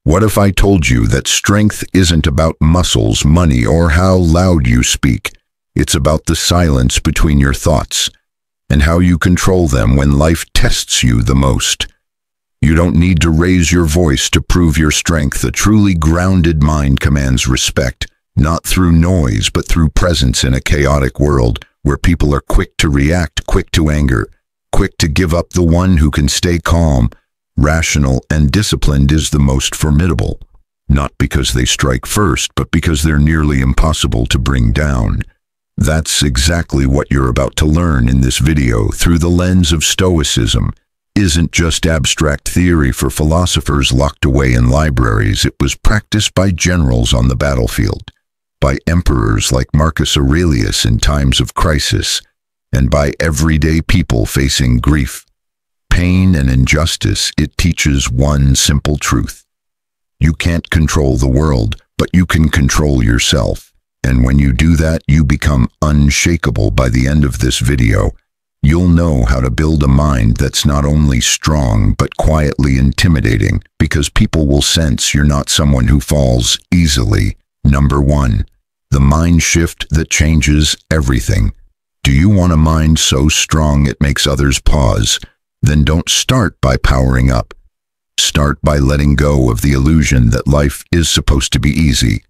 What if I told you that strength isn't about muscles, money, or how loud you speak? It's about the silence between your thoughts and how you control them when life tests you the most. You don't need to raise your voice to prove your strength. A truly grounded mind commands respect, not through noise, but through presence in a chaotic world where people are quick to react, quick to anger, quick to give up. The one who can stay calm, rational, and disciplined is the most formidable, not because they strike first, but because they're nearly impossible to bring down. That's exactly what you're about to learn in this video through the lens of Stoicism. Isn't just abstract theory for philosophers locked away in libraries. It was practiced by generals on the battlefield, by emperors like Marcus Aurelius in times of crisis, and by everyday people facing grief, pain, and injustice. It teaches one simple truth. You can't control the world, but you can control yourself. And when you do that, you become unshakable. By the end of this video, you'll know how to build a mind that's not only strong, but quietly intimidating, because people will sense you're not someone who falls easily. Number 1. The mind shift that changes everything. Do you want a mind so strong it makes others pause? Then don't start by powering up. Start by letting go of the illusion that life is supposed to be easy.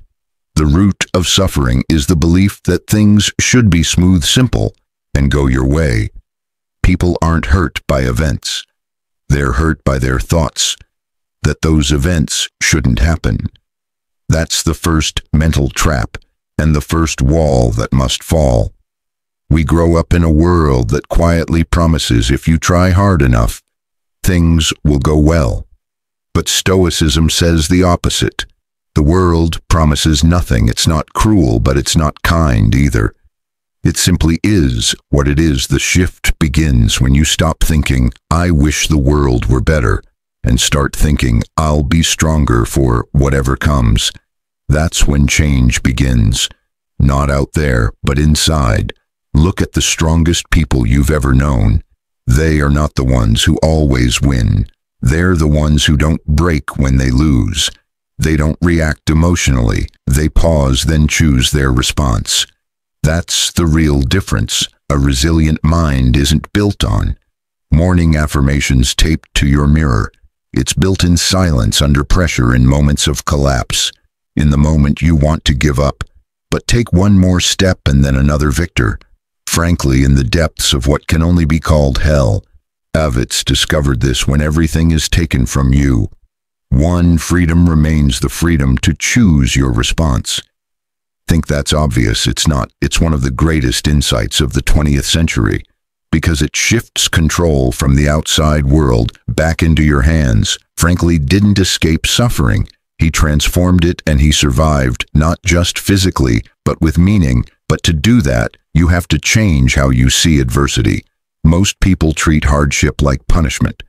The root of suffering is the belief that things should be smooth, simple, and go your way. People aren't hurt by events. They're hurt by their thoughts that those events shouldn't happen. That's the first mental trap and the first wall that must fall. We grow up in a world that quietly promises if you try hard enough, things will go well. But Stoicism says the opposite. The world promises nothing. It's not cruel, but it's not kind either. It simply is what it is. The shift begins when you stop thinking, I wish the world were better, and start thinking, I'll be stronger for whatever comes. That's when change begins. Not out there, but inside. Look at the strongest people you've ever known. They are not the ones who always win. They're the ones who don't break when they lose. They don't react emotionally. They pause, then choose their response. That's the real difference. A resilient mind isn't built on morning affirmations taped to your mirror. It's built in silence, under pressure, in moments of collapse, in the moment you want to give up. But take one more step and then another victor. Frankly, in the depths of what can only be called hell. Epictetus discovered this: when everything is taken from you, one freedom remains, the freedom to choose your response. Think that's obvious? It's not. It's one of the greatest insights of the 20th century, because it shifts control from the outside world back into your hands. Frankly, didn't escape suffering. He transformed it, and he survived, not just physically, but with meaning. But to do that, you have to change how you see adversity. Most people treat hardship like punishment.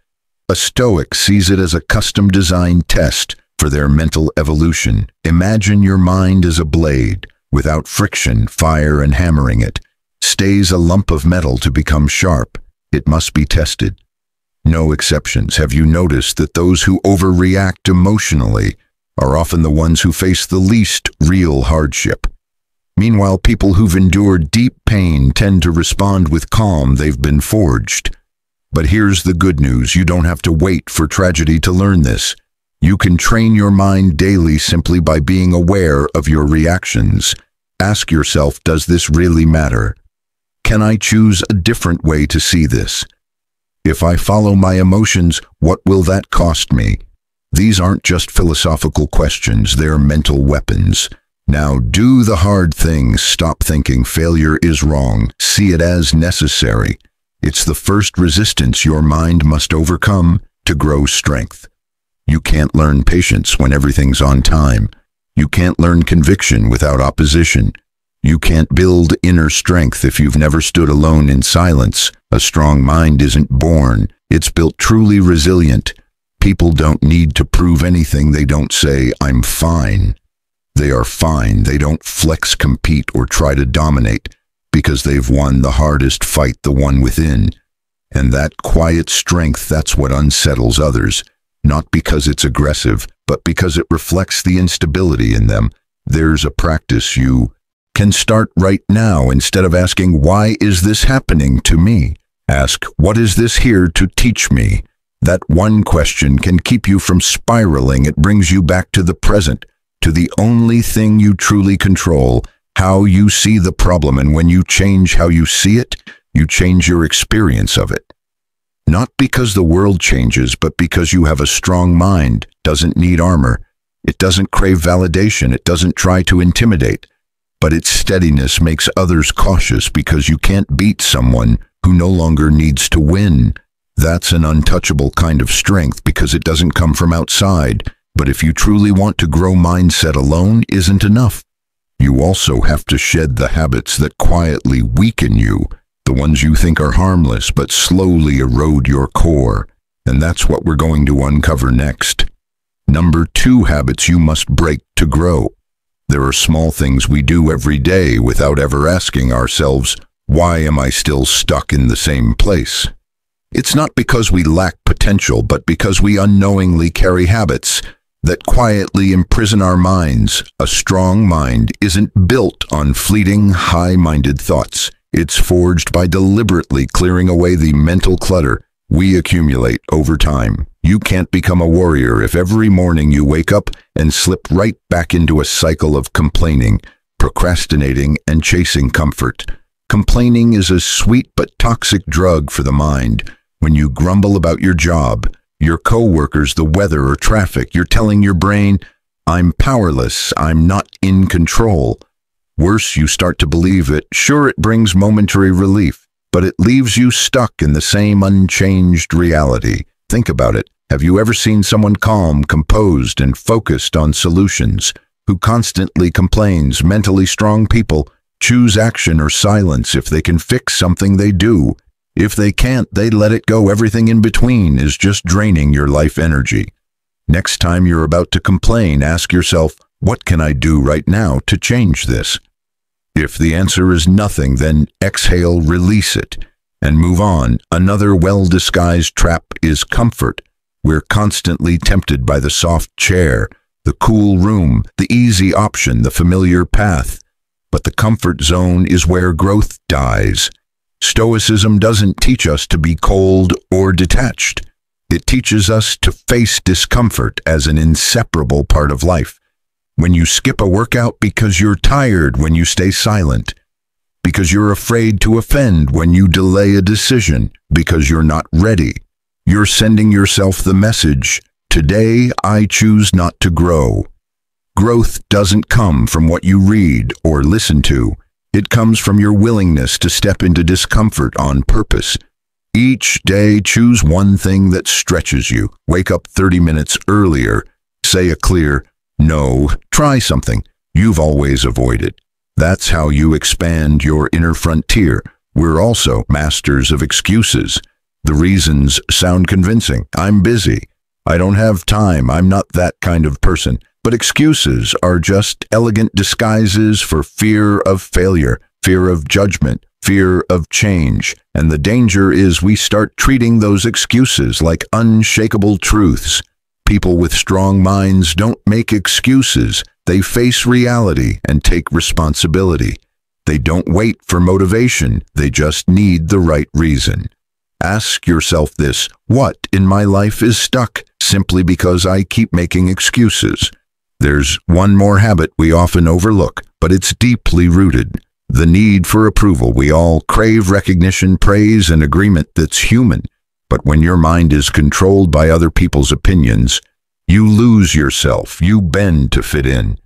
A Stoic sees it as a custom-designed test for their mental evolution. Imagine your mind as a blade. Without friction, fire, and hammering it, stays a lump of metal to become sharp. It must be tested. No exceptions. Have you noticed that those who overreact emotionally are often the ones who face the least real hardship? Meanwhile, people who've endured deep pain tend to respond with calm. They've been forged. But here's the good news. You don't have to wait for tragedy to learn this. You can train your mind daily simply by being aware of your reactions. Ask yourself, does this really matter? Can I choose a different way to see this? If I follow my emotions, what will that cost me? These aren't just philosophical questions, they're mental weapons. Now, do the hard things. Stop thinking failure is wrong. See it as necessary. It's the first resistance your mind must overcome to grow strength. You can't learn patience when everything's on time. You can't learn conviction without opposition. You can't build inner strength if you've never stood alone in silence. A strong mind isn't born. It's built. Truly resilient people don't need to prove anything. They don't say, I'm fine. They are fine. They don't flex, compete, or try to dominate, because they've won the hardest fight, the one within. And that quiet strength, that's what unsettles others. not because it's aggressive, but because it reflects the instability in them. There's a practice you can start right now. Instead of asking, "Why is this happening to me?" ask, "What is this here to teach me?" That one question can keep you from spiraling. It brings you back to the present, to the only thing you truly control, how you see the problem. And when you change how you see it, you change your experience of it. Not because the world changes, but because you have a strong mind. Doesn't need armor. It doesn't crave validation. It doesn't try to intimidate. But its steadiness makes others cautious because you can't beat someone who no longer needs to win. That's an untouchable kind of strength because it doesn't come from outside. But if you truly want to grow, mindset alone isn't enough. You also have to shed the habits that quietly weaken you, the ones you think are harmless but slowly erode your core. And that's what we're going to uncover next. Number 2, habits you must break to grow. There are small things we do every day without ever asking ourselves, "Why am I still stuck in the same place?" It's not because we lack potential, but because we unknowingly carry habits that quietly imprison our minds. A strong mind isn't built on fleeting, high-minded thoughts. It's forged by deliberately clearing away the mental clutter we accumulate over time. You can't become a warrior if every morning you wake up and slip right back into a cycle of complaining, procrastinating, and chasing comfort. Complaining is a sweet but toxic drug for the mind. When you grumble about your job, your coworkers, the weather, or traffic, you're telling your brain, "I'm powerless, I'm not in control." Worse, you start to believe it. Sure, it brings momentary relief, but it leaves you stuck in the same unchanged reality. Think about it. Have you ever seen someone calm, composed, and focused on solutions who constantly complains? Mentally strong people choose action or silence. If they can fix something, they do. If they can't, they let it go. Everything in between is just draining your life energy. Next time you're about to complain, ask yourself, "What can I do right now to change this?" If the answer is nothing, then exhale, release it, and move on. Another well-disguised trap is comfort. We're constantly tempted by the soft chair, the cool room, the easy option, the familiar path. But the comfort zone is where growth dies. Stoicism doesn't teach us to be cold or detached. It teaches us to face discomfort as an inseparable part of life. When you skip a workout because you're tired, when you stay silent, because you're afraid to offend, when you delay a decision because you're not ready, you're sending yourself the message, "Today I choose not to grow." Growth doesn't come from what you read or listen to. It comes from your willingness to step into discomfort on purpose. Each day, choose one thing that stretches you. Wake up 30 minutes earlier. Say a clear no. Try something you've always avoided. That's how you expand your inner frontier. We're also masters of excuses. The reasons sound convincing. "I'm busy. I don't have time. I'm not that kind of person." But excuses are just elegant disguises for fear of failure, fear of judgment, fear of change. And the danger is we start treating those excuses like unshakable truths. People with strong minds don't make excuses. They face reality and take responsibility. They don't wait for motivation. They just need the right reason. Ask yourself this: what in my life is stuck simply because I keep making excuses? There's one more habit we often overlook, but it's deeply rooted. The need for approval. We all crave recognition, praise, and agreement that's human. But when your mind is controlled by other people's opinions, you lose yourself. You bend to fit in.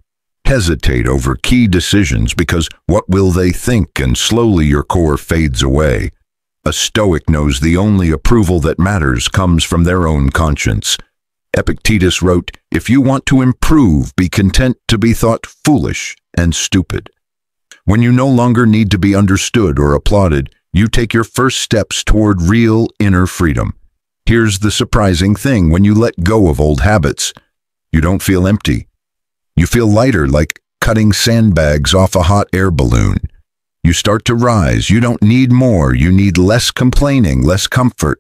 Hesitate over key decisions because what will they think? And slowly your core fades away. A Stoic knows the only approval that matters comes from their own conscience. Epictetus wrote, "If you want to improve, be content to be thought foolish and stupid." When you no longer need to be understood or applauded, you take your first steps toward real inner freedom. Here's the surprising thing: when you let go of old habits, you don't feel empty. You feel lighter, like cutting sandbags off a hot air balloon. You start to rise. You don't need more. You need less complaining, less comfort.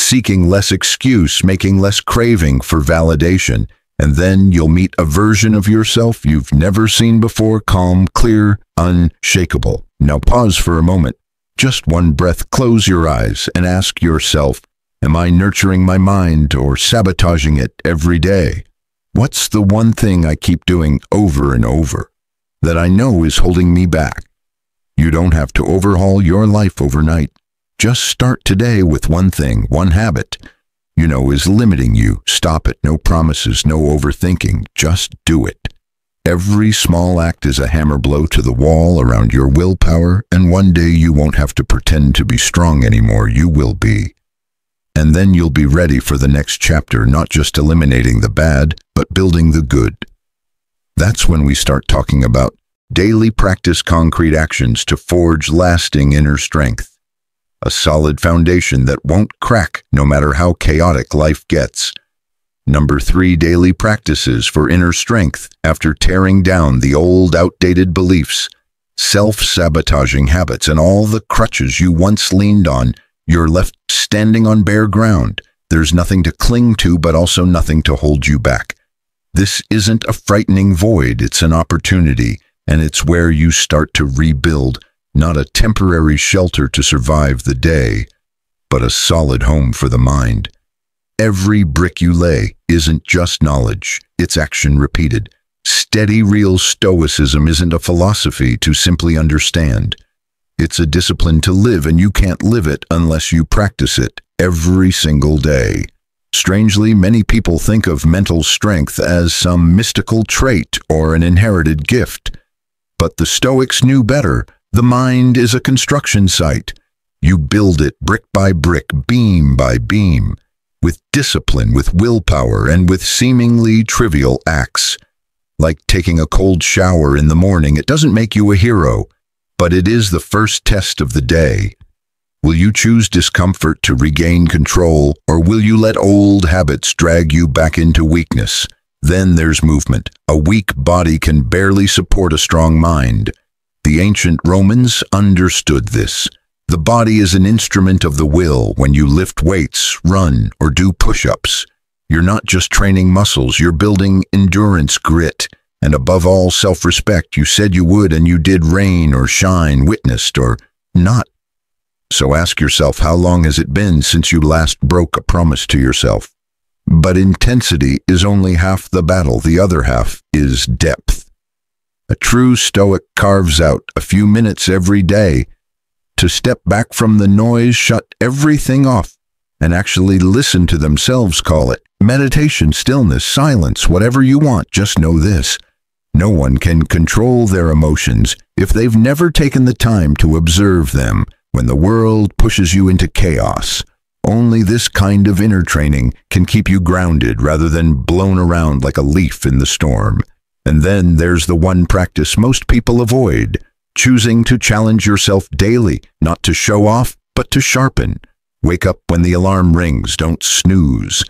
seeking less excuse, making less craving for validation. And then you'll meet a version of yourself you've never seen before, calm, clear, unshakable. Now pause for a moment. Just one breath, close your eyes and ask yourself, am I nurturing my mind or sabotaging it every day? What's the one thing I keep doing over and over that I know is holding me back? You don't have to overhaul your life overnight. Just start today with one thing, one habit you know is limiting you. Stop it. No promises, no overthinking. Just do it. Every small act is a hammer blow to the wall around your willpower, and one day you won't have to pretend to be strong anymore. You will be. And then you'll be ready for the next chapter, not just eliminating the bad, but building the good. That's when we start talking about daily practice, concrete actions to forge lasting inner strength. A solid foundation that won't crack no matter how chaotic life gets. Number 3, daily practices for inner strength after tearing down the old, outdated beliefs, self-sabotaging habits, and all the crutches you once leaned on. You're left standing on bare ground. There's nothing to cling to, but also nothing to hold you back. This isn't a frightening void, it's an opportunity, and it's where you start to rebuild, not a temporary shelter to survive the day, but a solid home for the mind. Every brick you lay isn't just knowledge, it's action repeated. Steady, real Stoicism isn't a philosophy to simply understand. It's a discipline to live, and you can't live it unless you practice it every single day. Strangely, many people think of mental strength as some mystical trait or an inherited gift. But the Stoics knew better. The mind is a construction site. You build it brick by brick, beam by beam, with discipline, with willpower, and with seemingly trivial acts. Like taking a cold shower in the morning, it doesn't make you a hero, but it is the first test of the day. Will you choose discomfort to regain control, or will you let old habits drag you back into weakness? Then there's movement. A weak body can barely support a strong mind. The ancient Romans understood this. The body is an instrument of the will. When you lift weights, run, or do push-ups, you're not just training muscles, you're building endurance, grit, and above all, self-respect. You said you would, and you did. Rain or shine, witnessed or not. So ask yourself, how long has it been since you last broke a promise to yourself? But intensity is only half the battle. The other half is depth. A true Stoic carves out a few minutes every day to step back from the noise, shut everything off, and actually listen to themselves. Call it meditation, stillness, silence, whatever you want. Just know this: no one can control their emotions if they've never taken the time to observe them when the world pushes you into chaos. Only this kind of inner training can keep you grounded rather than blown around like a leaf in the storm. And then there's the one practice most people avoid: choosing to challenge yourself daily, not to show off, but to sharpen. Wake up when the alarm rings, don't snooze.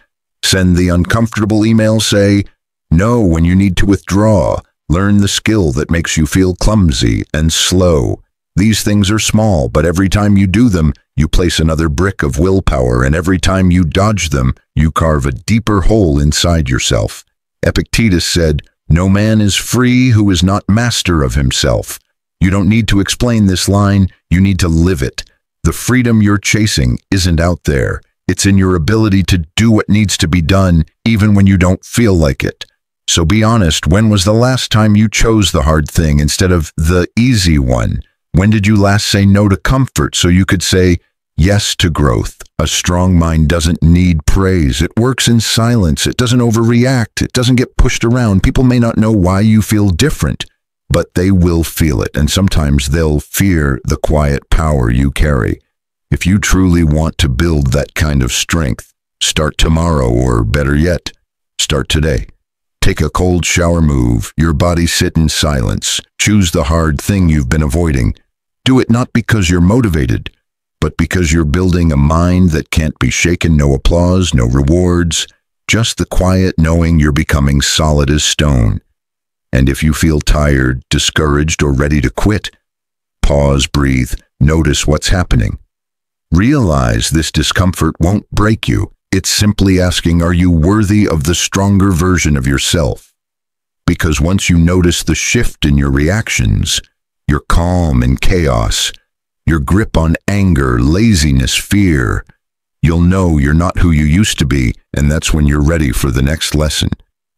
Send the uncomfortable email, say no when you need to withdraw. Learn the skill that makes you feel clumsy and slow. These things are small, but every time you do them, you place another brick of willpower, and every time you dodge them, you carve a deeper hole inside yourself. Epictetus said, "No man is free who is not master of himself." You don't need to explain this line, you need to live it. The freedom you're chasing isn't out there. It's in your ability to do what needs to be done, even when you don't feel like it. So be honest, when was the last time you chose the hard thing instead of the easy one? When did you last say no to comfort so you could say yes to growth? A strong mind doesn't need praise. It works in silence. It doesn't overreact. It doesn't get pushed around. People may not know why you feel different, but they will feel it, and sometimes they'll fear the quiet power you carry. If you truly want to build that kind of strength, start tomorrow, or better yet, start today. Take a cold shower, move your body, sit in silence. Choose the hard thing you've been avoiding. Do it not because you're motivated, but because you're building a mind that can't be shaken. No applause, no rewards, just the quiet knowing you're becoming solid as stone. And if you feel tired, discouraged, or ready to quit, pause, breathe, notice what's happening. Realize this discomfort won't break you. It's simply asking, are you worthy of the stronger version of yourself? Because once you notice the shift in your reactions, your calm in chaos, your grip on anger, laziness, fear, you'll know you're not who you used to be, and that's when you're ready for the next lesson.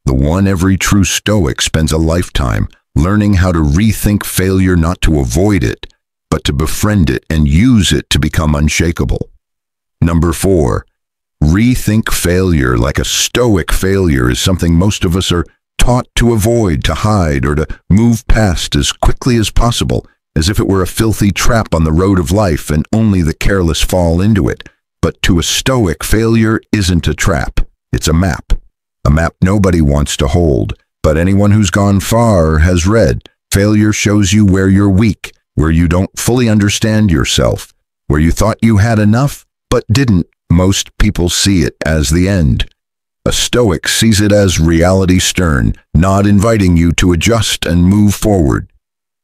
The one every true Stoic spends a lifetime learning how to rethink failure, not to avoid it, but to befriend it and use it to become unshakable. Number 4, rethink failure. Like a Stoic, failure is something most of us are taught to avoid, to hide, or to move past as quickly as possible, as if it were a filthy trap on the road of life and only the careless fall into it. But to a Stoic, failure isn't a trap. It's a map. A map nobody wants to hold, but anyone who's gone far has read. Failure shows you where you're weak, where you don't fully understand yourself, where you thought you had enough, but didn't. Most people see it as the end. A Stoic sees it as reality stern, not inviting you to adjust and move forward.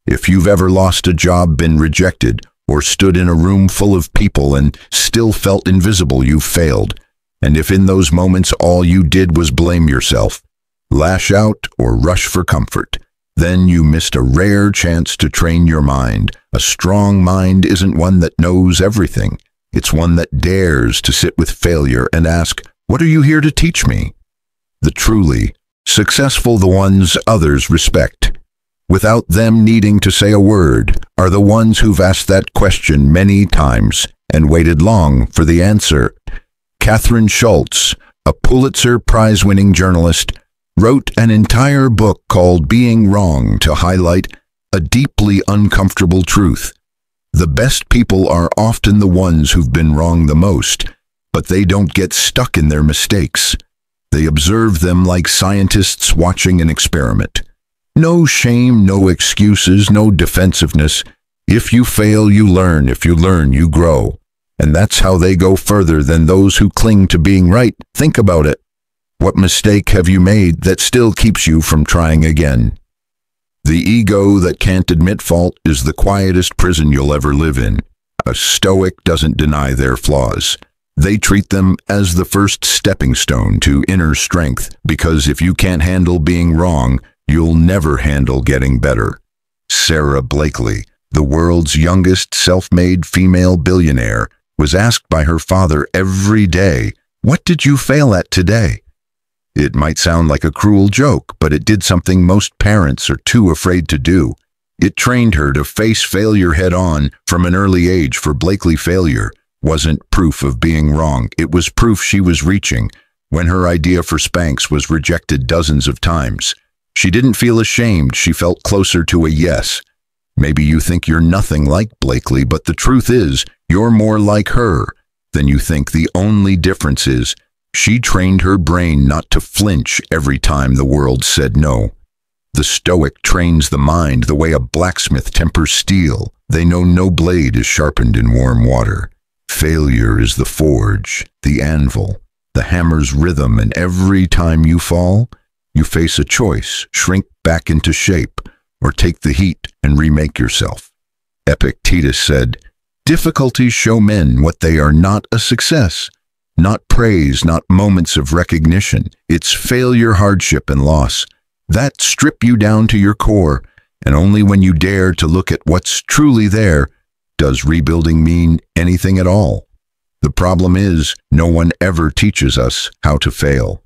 If you've ever lost a job, been rejected, or stood in a room full of people and still felt invisible, you've failed. And if in those moments all you did was blame yourself, lash out, or rush for comfort, then you missed a rare chance to train your mind. A strong mind isn't one that knows everything. It's one that dares to sit with failure and ask, what are you here to teach me? The truly successful, the ones others respect, without them needing to say a word, are the ones who've asked that question many times and waited long for the answer. Catherine Schultz, a Pulitzer Prize-winning journalist, wrote an entire book called Being Wrong to highlight a deeply uncomfortable truth. The best people are often the ones who've been wrong the most, but they don't get stuck in their mistakes. They observe them like scientists watching an experiment. No shame, no excuses, no defensiveness. If you fail, you learn. If you learn, you grow. And that's how they go further than those who cling to being right. Think about it. What mistake have you made that still keeps you from trying again? The ego that can't admit fault is the quietest prison you'll ever live in. A Stoic doesn't deny their flaws. They treat them as the first stepping stone to inner strength, because if you can't handle being wrong, you'll never handle getting better. Sarah Blakely, the world's youngest self-made female billionaire, was asked by her father every day, "What did you fail at today?" It might sound like a cruel joke, but it did something most parents are too afraid to do. It trained her to face failure head-on from an early age. For Blakely, failure wasn't proof of being wrong. It was proof she was reaching. When her idea for Spanx was rejected dozens of times, she didn't feel ashamed. She felt closer to a yes. Maybe you think you're nothing like Blakely, but the truth is, you're more like her than you think. The only difference is, she trained her brain not to flinch every time the world said no. The Stoic trains the mind the way a blacksmith tempers steel. They know no blade is sharpened in warm water. Failure is the forge, the anvil, the hammer's rhythm, and every time you fall, you face a choice: shrink back into shape, or take the heat and remake yourself. Epictetus said, "Difficulties show men what they are not: a success. Not praise, not moments of recognition. It's failure, hardship, and loss that strip you down to your core, and only when you dare to look at what's truly there does rebuilding mean anything at all." The problem is, no one ever teaches us how to fail.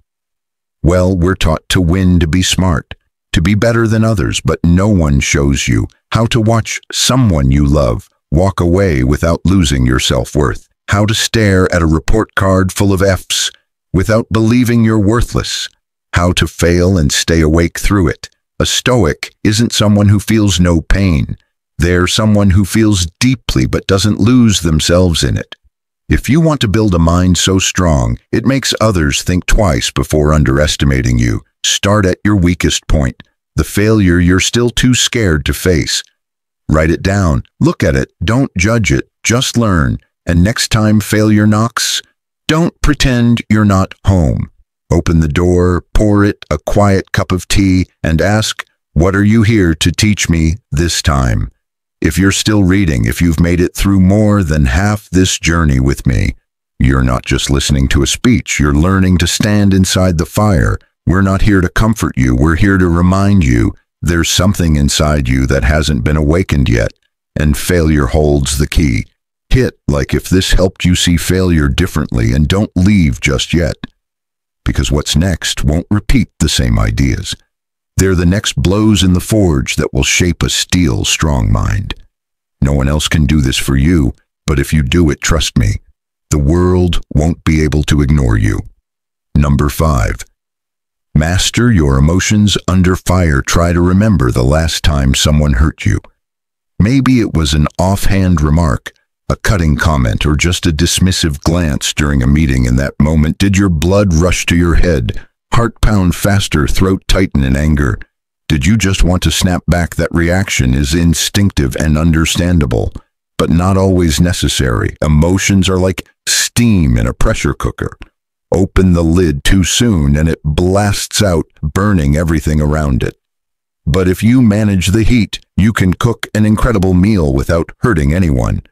Well, we're taught to win, to be smart, to be better than others, but no one shows you how to watch someone you love walk away without losing your self-worth. How to stare at a report card full of F's without believing you're worthless. How to fail and stay awake through it. A Stoic isn't someone who feels no pain. They're someone who feels deeply but doesn't lose themselves in it. If you want to build a mind so strong, it makes others think twice before underestimating you, start at your weakest point, the failure you're still too scared to face. Write it down, look at it, don't judge it, just learn. And next time failure knocks, don't pretend you're not home. Open the door, pour it a quiet cup of tea, and ask, "What are you here to teach me this time?" If you're still reading, if you've made it through more than half this journey with me, you're not just listening to a speech, you're learning to stand inside the fire. We're not here to comfort you, we're here to remind you there's something inside you that hasn't been awakened yet, and failure holds the key. Hit like if this helped you see failure differently, and don't leave just yet, because what's next won't repeat the same ideas. They're the next blows in the forge that will shape a steel, strong mind. No one else can do this for you, but if you do it, trust me, the world won't be able to ignore you. Number 5. Master your emotions under fire. Try to remember the last time someone hurt you. Maybe it was an offhand remark, a cutting comment, or just a dismissive glance during a meeting. In that moment, did your blood rush to your head, heart pound faster, throat tighten in anger? Did you just want to snap back? That reaction is instinctive and understandable, but not always necessary. Emotions are like steam in a pressure cooker. Open the lid too soon and it blasts out, burning everything around it. But if you manage the heat, you can cook an incredible meal without hurting anyone.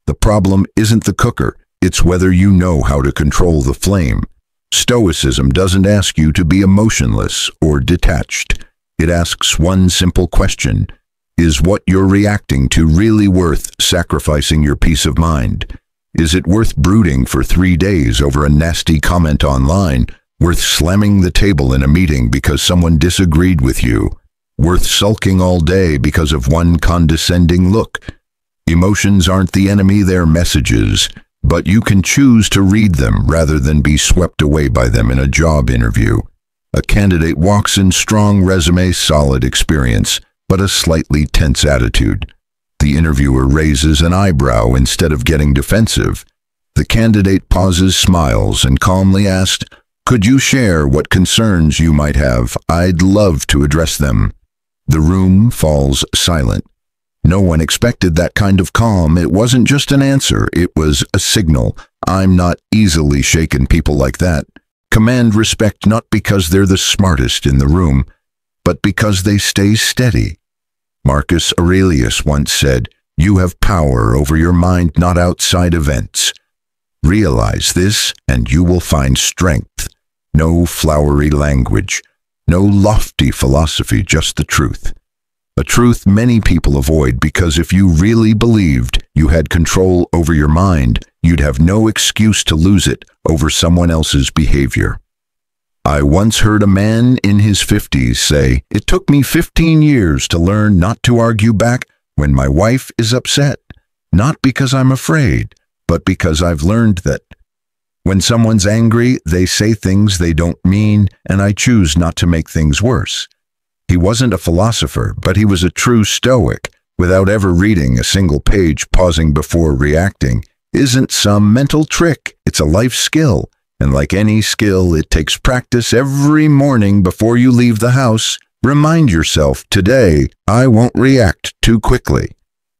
The problem isn't the cooker, it's whether you know how to control the flame. Stoicism doesn't ask you to be emotionless or detached. It asks one simple question: is what you're reacting to really worth sacrificing your peace of mind? Is it worth brooding for 3 days over a nasty comment online? Worth slamming the table in a meeting because someone disagreed with you? Worth sulking all day because of one condescending look? Emotions aren't the enemy, they're messages, but you can choose to read them rather than be swept away by them in a job interview. A candidate walks in, strong resume, solid experience, but a slightly tense attitude. The interviewer raises an eyebrow instead of getting defensive. The candidate pauses, smiles, and calmly asks, "Could you share what concerns you might have? I'd love to address them." The room falls silent. No one expected that kind of calm. It wasn't just an answer, it was a signal. I'm not easily shaken. People like that command respect not because they're the smartest in the room, but because they stay steady. Marcus Aurelius once said, "You have power over your mind, not outside events." Realize this, and you will find strength. No flowery language, no lofty philosophy, just the truth. A truth many people avoid because if you really believed you had control over your mind, you'd have no excuse to lose it over someone else's behavior. I once heard a man in his 50s say, "It took me 15 years to learn not to argue back when my wife is upset, not because I'm afraid, but because I've learned that when someone's angry, they say things they don't mean, and I choose not to make things worse." He wasn't a philosopher, but he was a true Stoic, without ever reading a single page. Pausing before reacting isn't some mental trick, it's a life skill. And like any skill, it takes practice. Every morning before you leave the house, remind yourself, today, I won't react too quickly.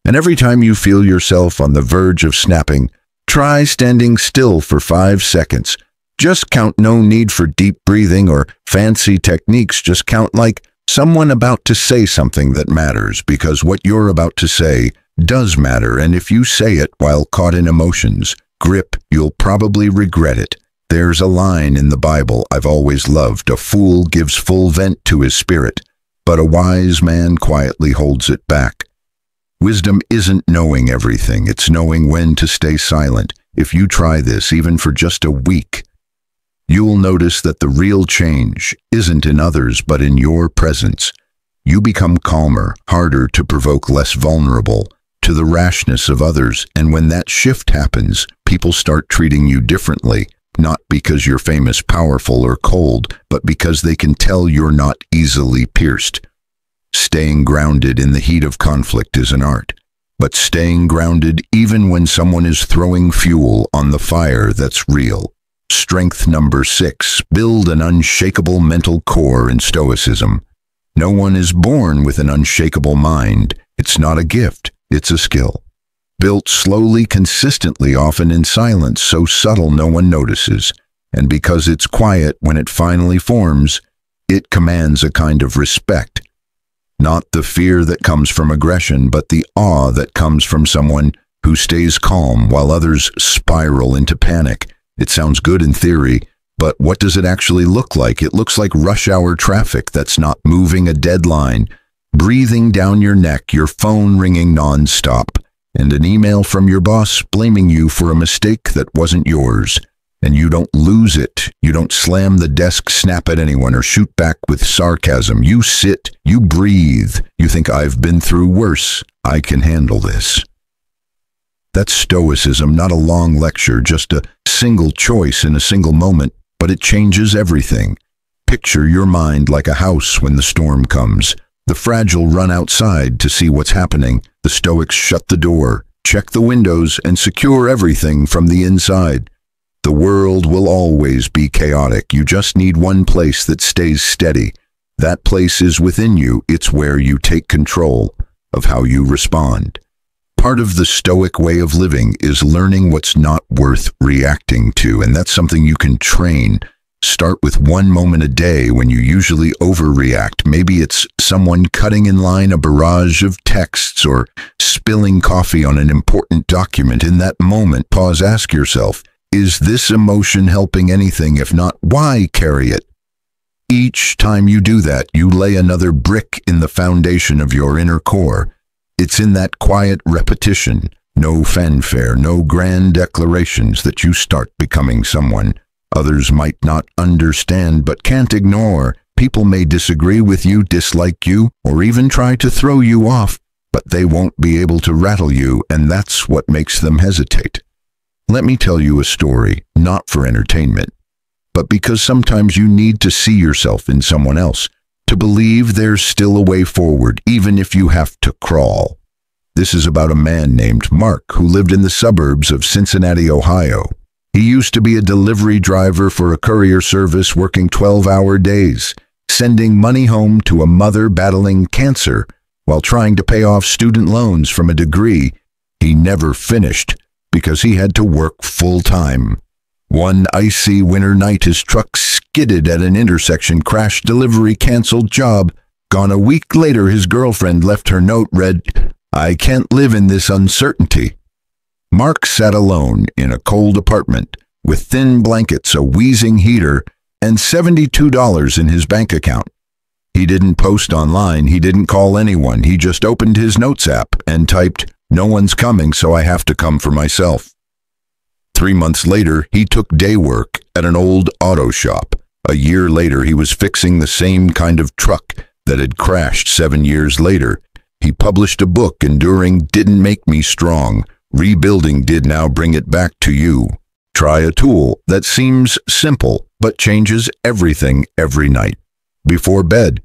And every time you feel yourself on the verge of snapping, try standing still for 5 seconds. Just count, no need for deep breathing or fancy techniques. Just count like someone about to say something that matters, because what you're about to say does matter. And if you say it while caught in emotions, grip, you'll probably regret it. There's a line in the Bible I've always loved: "A fool gives full vent to his spirit, but a wise man quietly holds it back." Wisdom isn't knowing everything, it's knowing when to stay silent. If you try this, even for just a week, you'll notice that the real change isn't in others, but in your presence. You become calmer, harder to provoke, less vulnerable to the rashness of others. And when that shift happens, people start treating you differently. Not because you're famous, powerful, or cold, but because they can tell you're not easily pierced. Staying grounded in the heat of conflict is an art, but staying grounded even when someone is throwing fuel on the fire, that's real. Strength number 6, build an unshakable mental core in Stoicism. No one is born with an unshakable mind. It's not a gift, it's a skill. Built slowly, consistently, often in silence, so subtle no one notices. And because it's quiet, when it finally forms, it commands a kind of respect. Not the fear that comes from aggression, but the awe that comes from someone who stays calm while others spiral into panic. It sounds good in theory, but what does it actually look like? It looks like rush hour traffic that's not moving a deadline, breathing down your neck, your phone ringing nonstop, and an email from your boss blaming you for a mistake that wasn't yours. And you don't lose it. You don't slam the desk, snap at anyone, or shoot back with sarcasm. You sit, you breathe. You think, I've been through worse. I can handle this. That's Stoicism, not a long lecture, just a single choice in a single moment, but it changes everything. Picture your mind like a house when the storm comes. The fragile run outside to see what's happening. The Stoics shut the door, check the windows, and secure everything from the inside. The world will always be chaotic. You just need one place that stays steady. That place is within you. It's where you take control of how you respond. Part of the Stoic way of living is learning what's not worth reacting to, and that's something you can train. Start with one moment a day when you usually overreact. Maybe it's someone cutting in line a barrage of texts or spilling coffee on an important document. In that moment, pause, ask yourself, is this emotion helping anything? If not, why carry it? Each time you do that, you lay another brick in the foundation of your inner core. It's in that quiet repetition, no fanfare, no grand declarations, that you start becoming someone others might not understand but can't ignore. People may disagree with you, dislike you, or even try to throw you off, but they won't be able to rattle you, and that's what makes them hesitate. Let me tell you a story, not for entertainment, but because sometimes you need to see yourself in someone else, to believe there's still a way forward, even if you have to crawl. This is about a man named Mark who lived in the suburbs of Cincinnati, Ohio. He used to be a delivery driver for a courier service, working 12-hour days, sending money home to a mother battling cancer while trying to pay off student loans from a degree he never finished because he had to work full-time. One icy winter night, his truck skidded at an intersection, crash, delivery canceled, job gone. A week later, his girlfriend left her note, read, "I can't live in this uncertainty." Mark sat alone in a cold apartment with thin blankets, a wheezing heater, and $72 in his bank account. He didn't post online, he didn't call anyone, he just opened his notes app and typed, "No one's coming, so I have to come for myself." 3 months later, he took day work at an old auto shop. A year later, he was fixing the same kind of truck that had crashed 7 years later. He published a book, Enduring Didn't Make Me Strong. Rebuilding did. Now bring it back to you. Try a tool that seems simple but changes everything every night. Before bed,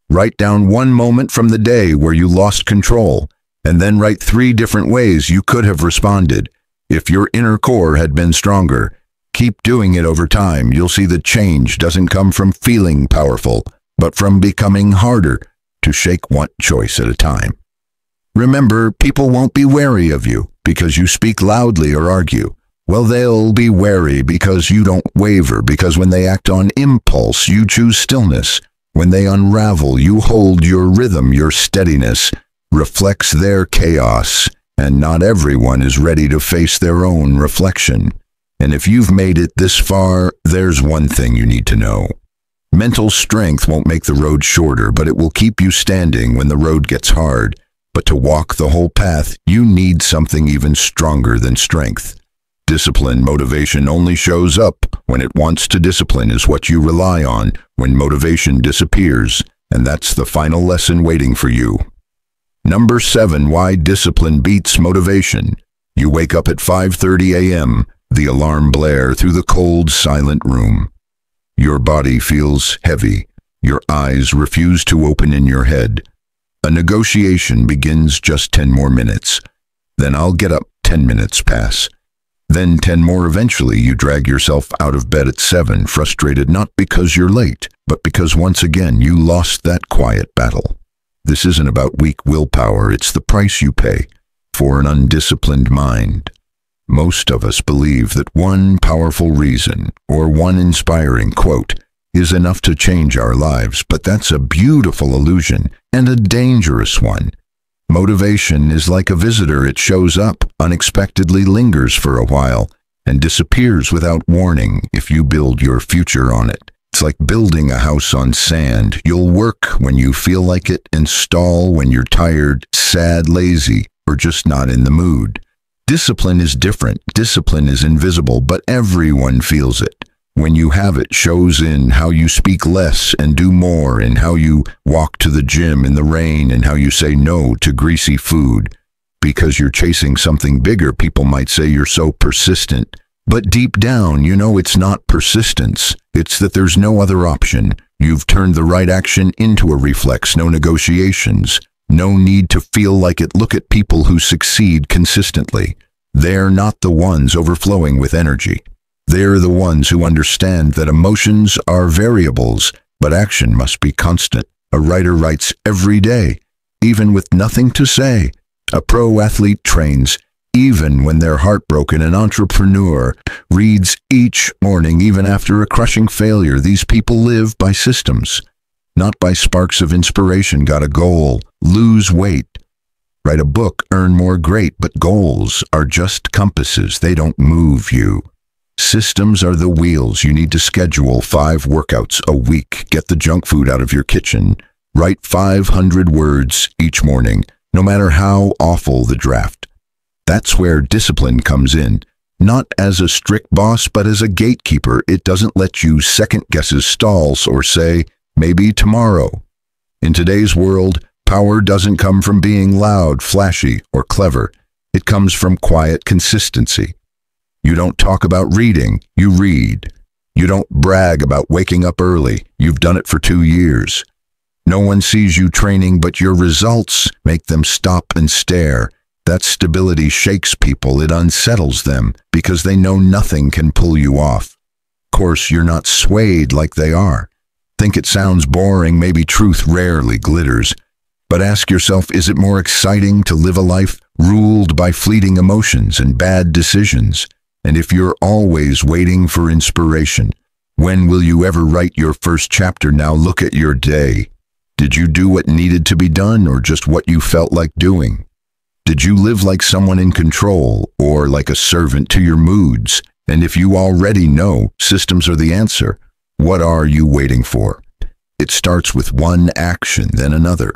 write down one moment from the day where you lost control, and then write 3 different ways you could have responded. If your inner core had been stronger, keep doing it over time. You'll see the change doesn't come from feeling powerful, but from becoming harder to shake one choice at a time. Remember, people won't be wary of you because you speak loudly or argue. Well, they'll be wary because you don't waver, because when they act on impulse, you choose stillness. When they unravel, you hold your rhythm. Your steadiness reflects their chaos, and not everyone is ready to face their own reflection. And if you've made it this far, there's one thing you need to know. Mental strength won't make the road shorter, but it will keep you standing when the road gets hard. But to walk the whole path, you need something even stronger than strength. Discipline. Motivation only shows up when it wants to. Discipline is what you rely on when motivation disappears, and that's the final lesson waiting for you. Number 7, why discipline beats motivation. You wake up at 5:30 a.m., the alarm blare through the cold, silent room. Your body feels heavy. Your eyes refuse to open in your head. A negotiation begins. Just 10 more minutes. Then I'll get up. 10 minutes pass. Then 10 more. Eventually, you drag yourself out of bed at 7, frustrated not because you're late, but because once again you lost that quiet battle. This isn't about weak willpower, it's the price you pay for an undisciplined mind. Most of us believe that one powerful reason, or one inspiring quote, is enough to change our lives, but that's a beautiful illusion. and a dangerous one. Motivation is like a visitor. It shows up, unexpectedly lingers for a while, and disappears without warning if you build your future on it. It's like building a house on sand. You'll work when you feel like it and stall when you're tired, sad, lazy, or just not in the mood. Discipline is different. Discipline is invisible, but everyone feels it. When you have it, shows in how you speak less and do more, in how you walk to the gym in the rain, and how you say no to greasy food. Because you're chasing something bigger, people might say you're so persistent. But deep down, you know it's not persistence. It's that there's no other option. You've turned the right action into a reflex, no negotiations. No need to feel like it. Look at people who succeed consistently. They're not the ones overflowing with energy. They're the ones who understand that emotions are variables, but action must be constant. A writer writes every day, even with nothing to say. A pro athlete trains, even when they're heartbroken. An entrepreneur reads each morning, even after a crushing failure. These people live by systems, not by sparks of inspiration. Got a goal, lose weight, write a book, earn more. Great, but goals are just compasses. They don't move you. Systems are the wheels. You need to schedule 5 workouts a week. Get the junk food out of your kitchen. Write 500 words each morning, no matter how awful the draft. That's where discipline comes in, not as a strict boss, but as a gatekeeper. It doesn't let you second guess stalls or say, maybe tomorrow. In today's world, power doesn't come from being loud, flashy, or clever. It comes from quiet consistency. You don't talk about reading, you read. You don't brag about waking up early. You've done it for 2 years. No one sees you training, but your results make them stop and stare. That stability shakes people. It unsettles them because they know nothing can pull you off. Of course, you're not swayed like they are. Think it sounds boring. Maybe truth rarely glitters. But ask yourself, is it more exciting to live a life ruled by fleeting emotions and bad decisions? And if you're always waiting for inspiration, when will you ever write your first chapter? Now look at your day. Did you do what needed to be done, or just what you felt like doing? Did you live like someone in control, or like a servant to your moods? And if you already know systems are the answer, what are you waiting for? It starts with one action, then another.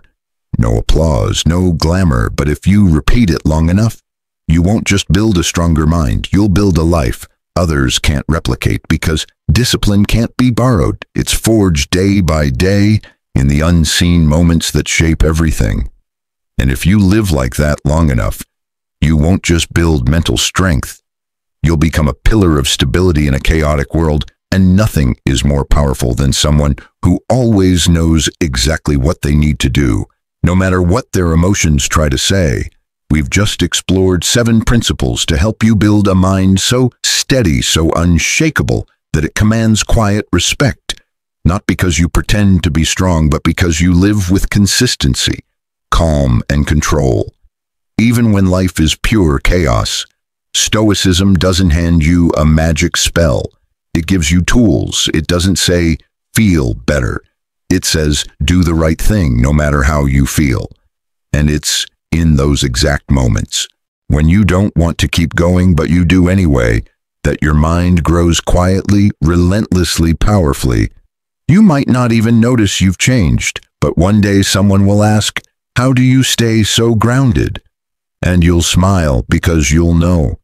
No applause, no glamour, but if you repeat it long enough, you won't just build a stronger mind, you'll build a life others can't replicate, because discipline can't be borrowed. It's forged day by day in the unseen moments that shape everything. And if you live like that long enough, you won't just build mental strength. You'll become a pillar of stability in a chaotic world, and nothing is more powerful than someone who always knows exactly what they need to do, no matter what their emotions try to say. We've just explored 7 principles to help you build a mind so steady, so unshakable, that it commands quiet respect. Not because you pretend to be strong, but because you live with consistency, calm, and control. Even when life is pure chaos, Stoicism doesn't hand you a magic spell. It gives you tools. It doesn't say, feel better. It says, do the right thing no matter how you feel. And it's in those exact moments, when you don't want to keep going but you do anyway, that your mind grows quietly, relentlessly, powerfully. You might not even notice you've changed, but one day someone will ask, how do you stay so grounded? And you'll smile because you'll know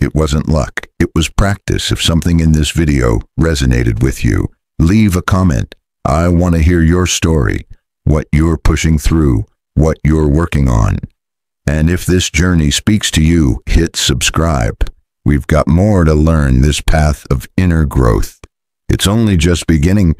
it wasn't luck, it was practice. If something in this video resonated with you, leave a comment. I want to hear your story, what you're pushing through, what you're working on. And if this journey speaks to you, hit subscribe. We've got more to learn, this path of inner growth. It's only just beginning.